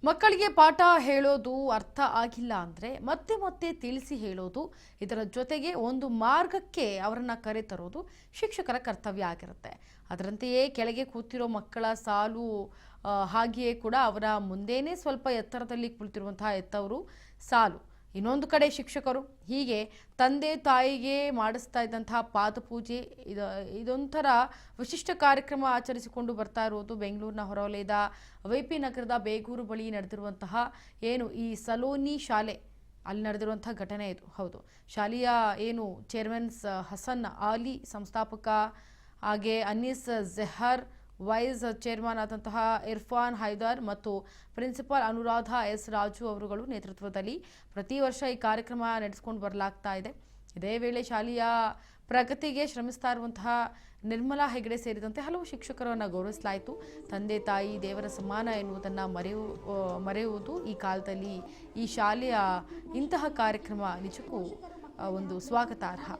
ಮಕ್ಕಳಿಗೆ ಪಾಠ ಹೇಳೋದು ಅರ್ಥ ಆಗಿಲ್ಲ ಅಂದರೆ ಮತ್ತೆ ಮತ್ತೆ ತಿಳಿಸಿ ಹೇಳೋದು, ಇದರ ಜೊತೆಗೆ ಒಂದು ಮಾರ್ಗಕ್ಕೆ ಅವರನ್ನು ಕರೆತರೋದು ಶಿಕ್ಷಕರ ಕರ್ತವ್ಯ ಆಗಿರುತ್ತೆ. ಅದರಂತೆಯೇ ಕೆಳಗೆ ಕೂತಿರೋ ಮಕ್ಕಳ ಸಾಲು ಹಾಗೆಯೇ ಕೂಡ ಅವರ ಮುಂದೇನೆ ಸ್ವಲ್ಪ ಎತ್ತರದಲ್ಲಿ ಕುಳಿತಿರುವಂತಹ ಎತ್ತವರು ಸಾಲು, ಇನ್ನೊಂದು ಕಡೆ ಶಿಕ್ಷಕರು. ಹೀಗೆ ತಂದೆ ತಾಯಿಗೆ ಮಾಡಿಸ್ತಾ ಇದ್ದಂತಹ ಪಾದಪೂಜೆ ಇದೊಂಥರ ವಿಶಿಷ್ಟ ಕಾರ್ಯಕ್ರಮ ಆಚರಿಸಿಕೊಂಡು ಬರ್ತಾ ಇರೋದು ಬೆಂಗಳೂರಿನ ಹೊರವಲಯದ ವಿಪಿ ನಗರದ ಬೇಗೂರು ಬಳಿ ನಡೆದಿರುವಂತಹ ಏನು ಈ ಸಲೋನಿ ಶಾಲೆ ಅಲ್ಲಿ ನಡೆದಿರುವಂತಹ ಘಟನೆ ಇದು. ಹೌದು, ಶಾಲೆಯ ಏನು ಚೇರ್ಮನ್ ಹಸನ್ ಆಲಿ, ಸಂಸ್ಥಾಪಕ ಹಾಗೆ ಅನೀಸ್ ಜೆಹರ್, ವೈಸ್ ಚೇರ್ಮನ್ ಆದಂತಹ ಇರ್ಫಾನ್ ಹೈದರ್ ಮತ್ತು ಪ್ರಿನ್ಸಿಪಾಲ್ ಅನುರಾಧ ಎಸ್ ರಾಜು ಅವರುಗಳು ನೇತೃತ್ವದಲ್ಲಿ ಪ್ರತಿ ವರ್ಷ ಈ ಕಾರ್ಯಕ್ರಮ ನಡೆಸಿಕೊಂಡು ಬರಲಾಗ್ತಾ ಇದೆ. ಇದೇ ವೇಳೆ ಶಾಲೆಯ ಪ್ರಗತಿಗೆ ಶ್ರಮಿಸ್ತಾ ಇರುವಂತಹ ನಿರ್ಮಲಾ ಹೆಗಡೆ ಸೇರಿದಂತೆ ಹಲವು ಶಿಕ್ಷಕರನ್ನು ಗೌರವಿಸಲಾಯಿತು. ತಂದೆ ತಾಯಿ ದೇವರ ಸಮಾನ ಎನ್ನುವುದನ್ನು ಮರೆಯುವುದು ಈ ಕಾಲದಲ್ಲಿ ಈ ಶಾಲೆಯ ಇಂತಹ ಕಾರ್ಯಕ್ರಮ ನಿಜಕ್ಕೂ ಒಂದು ಸ್ವಾಗತಾರ್ಹ.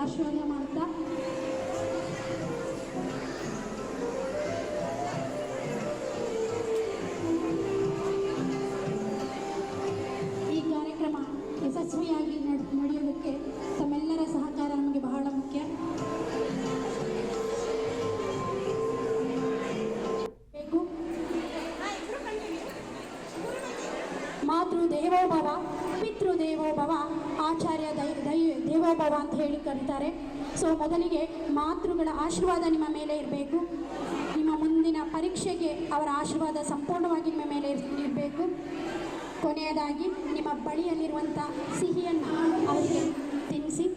ಆಶೀರ್ವಾದ ಮಾಡ್ತಾ ಈ ಕಾರ್ಯಕ್ರಮ ಯಶಸ್ವಿಯಾಗಿ ನಡೆಯೋದಕ್ಕೆ ತಮ್ಮೆಲ್ಲರ ಸಹಕಾರ ನಮಗೆ ಬಹಳ ಮುಖ್ಯ. ಮಾತೃ ದೇವೋಭವ, ಪಿತೃ ದೇವೋಭವ, ಆಚಾರ್ಯ ದೇವೋಭವ ಅಂತ ಹೇಳಿ ಕರೀತಾರೆ. ಸೊ ಮೊದಲಿಗೆ ಮಾತೃಗಳ ಆಶೀರ್ವಾದ ನಿಮ್ಮ ಮೇಲೆ ಇರಬೇಕು. ನಿಮ್ಮ ಮುಂದಿನ ಪರೀಕ್ಷೆಗೆ ಅವರ ಆಶೀರ್ವಾದ ಸಂಪೂರ್ಣವಾಗಿ ನಿಮ್ಮ ಮೇಲೆ ಇರಬೇಕು. ಕೊನೆಯದಾಗಿ ನಿಮ್ಮ ಬಳಿಯಲ್ಲಿರುವಂಥ ಸಿಹಿಯನ್ನು ಅವರಿಗೆ ತಿನ್ನಿಸಿ.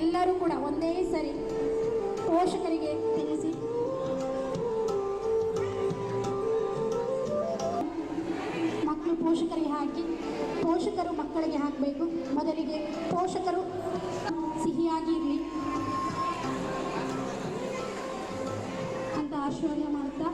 ಎಲ್ಲರೂ ಕೂಡ ಒಂದೇ ಸರಿ ಪೋಷಕರಿಗೆ ತಿನ್ನಿಸಿ. ಮಕ್ಕಳು ಪೋಷಕರಿಗೆ ಹಾಕಿ, ಪೋಷಕರು ಮಕ್ಕಳಿಗೆ ಹಾಕಬೇಕು. ಮೊದಲಿಗೆ ಪೋಷಕರು ಸಿಹಿಯಾಗಿ ಇರಲಿ ಅಂತ ಆಶೀರ್ವಾದ ಮಾಡ್ತಾ